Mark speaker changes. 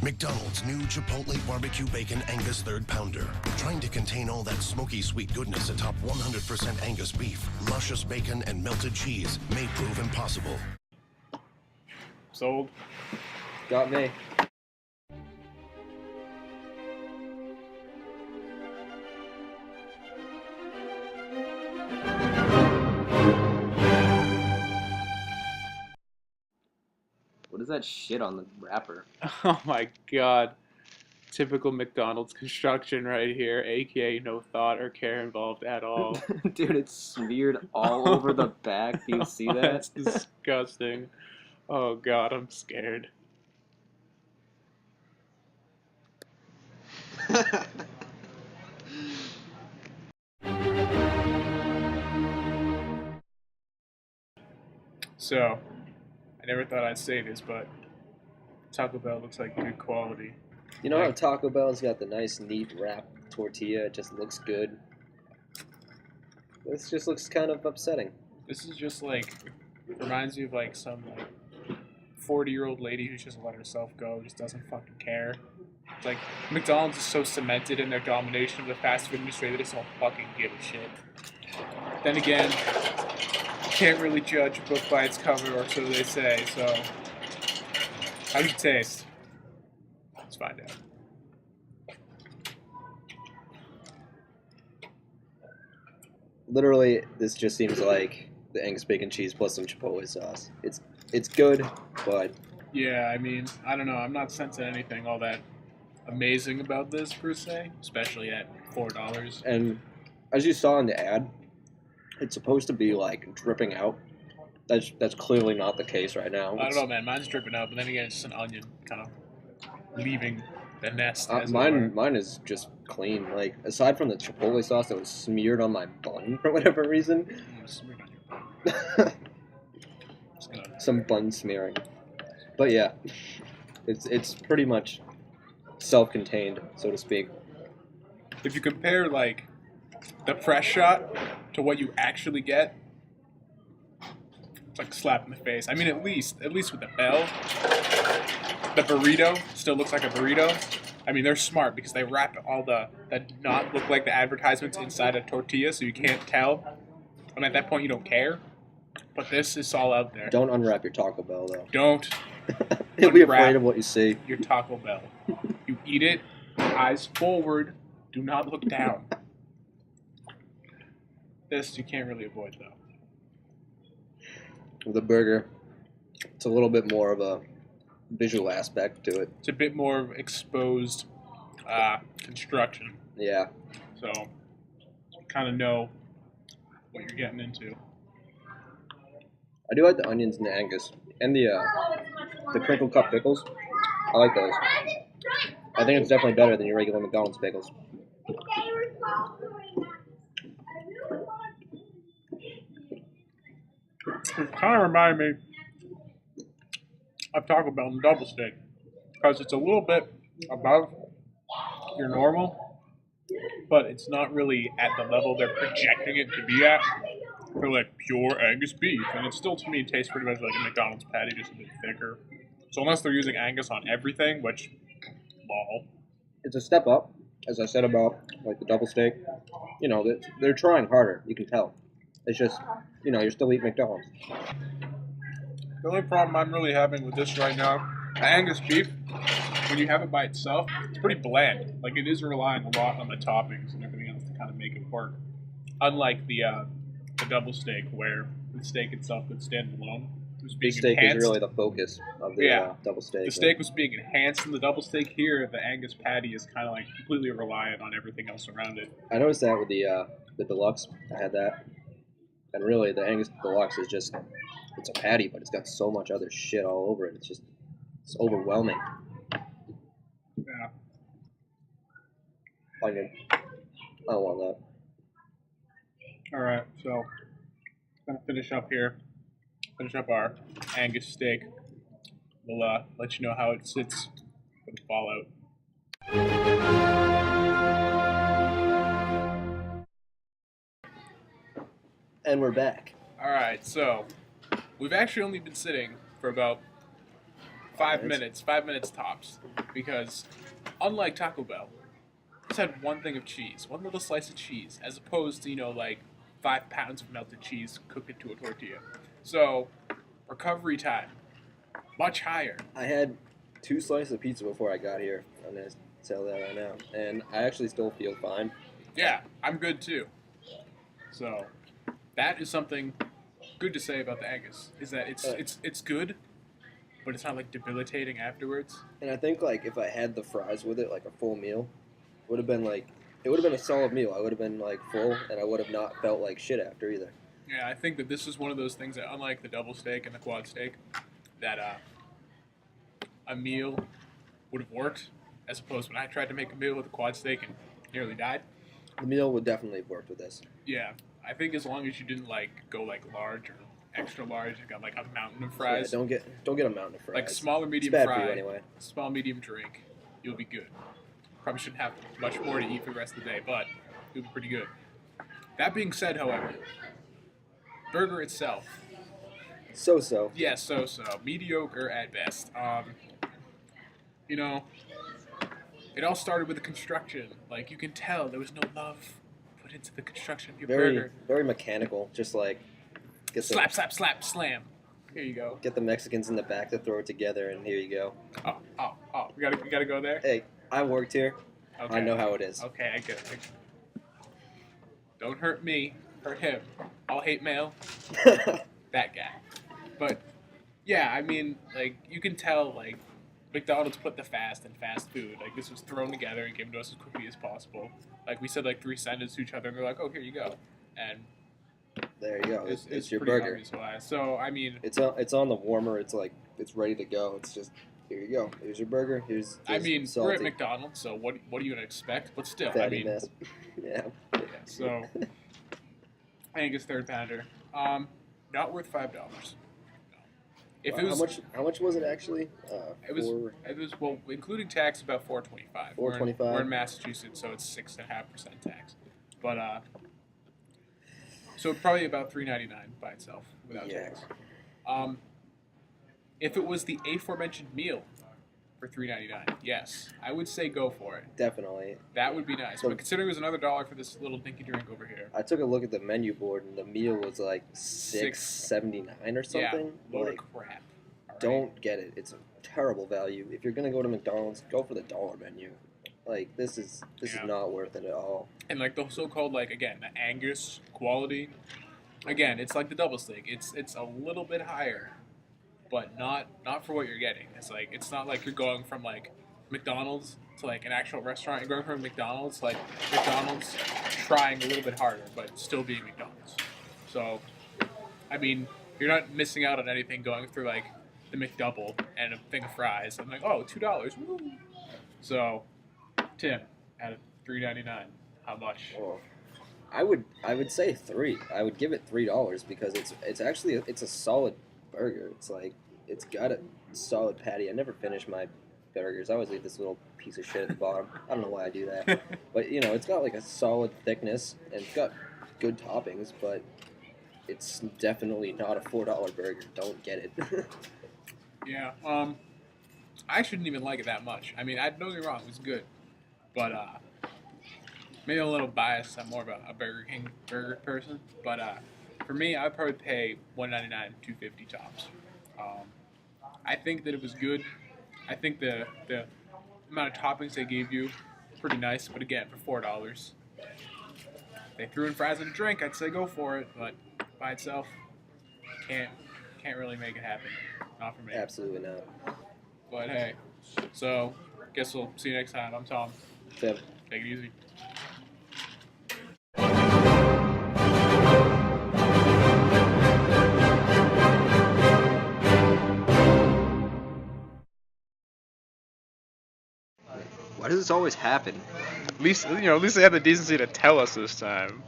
Speaker 1: McDonald's new Chipotle Barbecue Bacon Angus Third Pounder. Trying to contain all that smoky sweet goodness atop 100% Angus beef, luscious bacon, and melted cheese may prove impossible.
Speaker 2: Sold.
Speaker 3: Got me. What is that shit on the wrapper?
Speaker 2: Oh my god. Typical McDonald's construction right here, aka no thought or care involved at all.
Speaker 3: Dude, it's smeared all over the back. Do you see that?
Speaker 2: That's disgusting. Oh god, I'm scared. So, I never thought I'd say this, but Taco Bell looks like good quality.
Speaker 3: You know how Taco Bell's got the nice, neat wrap tortilla? It just looks good. This just looks kind of upsetting.
Speaker 2: This is just like, reminds me of like some like 40-year-old lady who's just let herself go, just doesn't fucking care. It's like, McDonald's is so cemented in their domination of the fast food industry that they just don't fucking give a shit. Then again, can't really judge a book by its cover, or so they say, so how does it taste? Let's find out.
Speaker 3: Literally, this just seems like the Angus bacon cheese plus some Chipotle sauce. It's good, but
Speaker 2: Yeah, I mean, I don't know. I'm not sensing anything all that amazing about this per se, especially at $4.
Speaker 3: and as you saw in the ad, it's supposed to be like dripping out. That's clearly not the case right now.
Speaker 2: I don't know, man. Mine's dripping out, but then again, it's just an onion kind of leaving the nest. As it were.
Speaker 3: Mine is just clean. Like aside from the Chipotle sauce that was smeared on my bun for whatever reason,
Speaker 2: Smeared on your bun. Just gonna-
Speaker 3: some bun smearing. But yeah, it's pretty much self-contained, so to speak.
Speaker 2: If you compare like the press shot to what you actually get, it's like a slap in the face. I mean, at least with the bell, the burrito still looks like a burrito. I mean, they're smart because they wrap all that not look like the advertisements inside a tortilla, so you can't tell. And at that point, you don't care. But this is all out there.
Speaker 3: Don't unwrap your Taco Bell though.
Speaker 2: Don't
Speaker 3: You'll be
Speaker 2: unwrap
Speaker 3: afraid of what you see.
Speaker 2: your Taco Bell. You eat it, eyes forward, do not look down. This you can't really avoid though.
Speaker 3: With a burger, it's a little bit more of a visual aspect to it.
Speaker 2: It's a bit more exposed construction,
Speaker 3: Yeah.
Speaker 2: so you kind of know what you're getting into.
Speaker 3: I do like the onions and the Angus and the crinkle cut pickles. I like those. I think it's definitely better than your regular McDonald's pickles.
Speaker 2: It kind of reminded me of Taco Bell and double steak because it's a little bit above your normal, but it's not really at the level they're projecting it to be at for like pure Angus beef, and it still to me tastes pretty much like a McDonald's patty, just a bit thicker. So unless they're using Angus on everything, which, lol.
Speaker 3: It's a step up, as I said about like the double steak. You know, they're trying harder. You can tell. It's just, you know, you're still eating McDonald's.
Speaker 2: The only problem I'm really having with this right now, the Angus beef, when you have it by itself, it's pretty bland. Like it is relying a lot on the toppings and everything else to kind of make it work. Unlike the double steak, where the steak itself could stand alone. It was being
Speaker 3: Steak
Speaker 2: enhanced.
Speaker 3: is really the focus of the double steak.
Speaker 2: The steak was being enhanced in the double steak. Here, the Angus patty is kind of like completely reliant on everything else around it.
Speaker 3: I noticed that with the deluxe. I had that, and really the Angus deluxe is just it's a patty, but it's got so much other shit all over it. It's overwhelming.
Speaker 2: Yeah.
Speaker 3: I don't want that.
Speaker 2: All right, so gonna finish up here. Finish up our Angus steak. We'll let you know how it sits for the fallout.
Speaker 3: And we're back.
Speaker 2: All right, so we've actually only been sitting for about 5 minutes. 5 minutes tops. Because unlike Taco Bell, just had one thing of cheese, one little slice of cheese, as opposed to, like 5 pounds of melted cheese cooked into a tortilla. So, recovery time, much higher.
Speaker 3: I had 2 slices of pizza before I got here. I'm going to tell that right now. And I actually still feel fine.
Speaker 2: Yeah, I'm good too. So, that is something good to say about the Angus, is that it's good, but it's not like debilitating afterwards.
Speaker 3: And I think like if I had the fries with it, like a full meal, it would have been a solid meal. I would have been like full, and I would have not felt like shit after either.
Speaker 2: Yeah, I think that this is one of those things that, unlike the double steak and the quad steak, that a meal would have worked, as opposed to when I tried to make a meal with a quad steak and nearly died.
Speaker 3: The meal would definitely have worked with this.
Speaker 2: Yeah, I think as long as you didn't go large or extra large, you got like a mountain of fries.
Speaker 3: Yeah, don't get a mountain of fries.
Speaker 2: Like small or medium
Speaker 3: it's bad
Speaker 2: fry,
Speaker 3: for you anyway.
Speaker 2: Small medium drink, you'll be good. Probably shouldn't have much more to eat for the rest of the day, but it'll be pretty good. That being said, however, burger itself.
Speaker 3: So-so.
Speaker 2: Yeah, so-so. Mediocre at best. It all started with the construction. Like, you can tell there was no love put into the construction of your burger.
Speaker 3: Very mechanical. Just like
Speaker 2: slap, slam. Here you go.
Speaker 3: Get the Mexicans in the back to throw it together, and here you go.
Speaker 2: Oh. We gotta go there?
Speaker 3: Hey, I worked here.
Speaker 2: Okay.
Speaker 3: I know how it is.
Speaker 2: Okay, I get it. Don't hurt me. Hurt him. I'll hate mail. That guy. But, yeah, I mean, like, you can tell, like, McDonald's put the fast in fast food. Like, this was thrown together and given to us as quickly as possible. Like, we said, like, 3 sentences to each other, and they're like, oh, here you go. And
Speaker 3: there you go. It's your
Speaker 2: pretty
Speaker 3: burger.
Speaker 2: obvious why. So, I mean...
Speaker 3: It's on the warmer. It's like, it's ready to go. It's just, here you go. Here's your burger. Here's salty.
Speaker 2: We're at McDonald's, so what are you going to expect? But still,
Speaker 3: Fatty mess. Yeah.
Speaker 2: So, Angus third pounder. Not worth $5. If it was,
Speaker 3: how much was it actually?
Speaker 2: It was well, including tax, about $4.25.
Speaker 3: $4.25.
Speaker 2: We're in Massachusetts, so it's 6.5% tax. But so probably about $3.99 by itself without tax. If it was the aforementioned meal for $3.99, yes, I would say go for it.
Speaker 3: Definitely.
Speaker 2: That would be nice. But considering it was another $1 for this little dinky drink over here,
Speaker 3: I took a look at the menu board, and the meal was like $6.79 or something.
Speaker 2: Yeah, load of crap. Right.
Speaker 3: Don't get it. It's a terrible value. If you're gonna go to McDonald's, go for the dollar menu. Like this is not worth it at all.
Speaker 2: And like the so-called the Angus quality, again, it's like the double steak. It's a little bit higher, but not for what you're getting. It's not like you're going from like McDonald's to like an actual restaurant. You're going from McDonald's to like McDonald's trying a little bit harder, but still being McDonald's. So, I mean, you're not missing out on anything going through like the McDouble and a thing of fries. I'm like, oh, $2. Woo. So, Tim, out of $3.99, how much?
Speaker 3: Oh, I would say $3. I would give it $3 because it's actually a solid burger. It's like it's got a solid patty. I never finish my burgers. I always leave this little piece of shit at the bottom. I don't know why I do that, but it's got like a solid thickness and it's got good toppings. But it's definitely not a $4 burger. Don't get it.
Speaker 2: Yeah. I shouldn't even like it that much. I mean, don't get me wrong, it was good, but maybe I'm a little biased. I'm more of a Burger King burger person, but for me, I'd probably pay $1.99, $2.50 tops. I think that it was good. I think the amount of toppings they gave you pretty nice, but again, for $4, they threw in fries and a drink. I'd say go for it, but by itself, can't really make it happen. Not for me.
Speaker 3: Absolutely not.
Speaker 2: But hey, so guess we'll see you next time. I'm Tom.
Speaker 3: Tim.
Speaker 2: Take it easy.
Speaker 3: Why does this always happen?
Speaker 2: At least they had the decency to tell us this time.